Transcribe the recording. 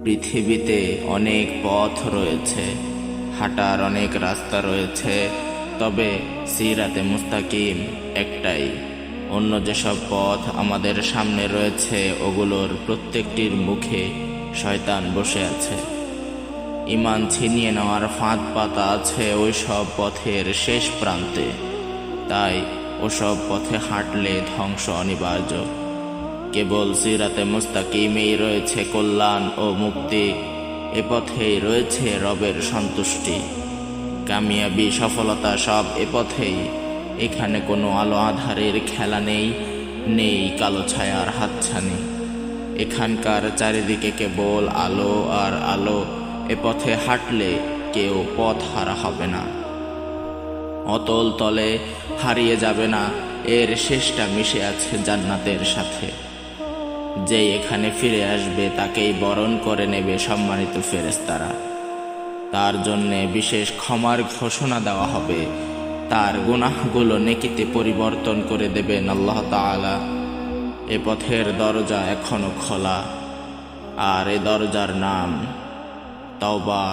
পৃথিবীতে অনেক পথ রয়েছে, হাঁটার অনেক রাস্তা রয়েছে, তবে সিরাতে মুস্তাকিম একটাই। অন্য যেসব পথ আমাদের সামনে রয়েছে ওগুলোর প্রত্যেকটির মুখে শয়তান বসে আছে। ঈমান ছিনিয়ে নেওয়ার ফাঁদ পাতা আছে ওই সব পথের শেষ প্রান্তে। তাই ওসব পথে হাঁটলে ধ্বংস অনিবার্য। কেবল সিরাতে মুস্তাকিমেই রয়েছে কল্যাণ ও মুক্তি। এ পথেই রয়েছে রবের সন্তুষ্টি। কামিয়াবি সফলতা সব এ পথেই। এখানে কোনো আলো আধারের খেলা নেই, নেই কালো ছায়ার হাতছানি। এখানকার চারিদিকে কেবল আলো আর আলো। এ পথে হাঁটলে কেউ পথ হারা হবে না, অতল তলে হারিয়ে যাবে না। এর শেষটা মিশে আছে জান্নাতের সাথে। যেই এখানে ফিরে আসবে তাকেই বরণ করে নেবে সম্মানিত ফেরেশতারা। তার জন্যে বিশেষ ক্ষমার ঘোষণা দেওয়া হবে। তার গুনাহগুলো নেকিতে পরিবর্তন করে দেবেন আল্লাহ তাআলা। এ পথের দরজা এখনো খোলা, আর এ দরজার নাম তওবা।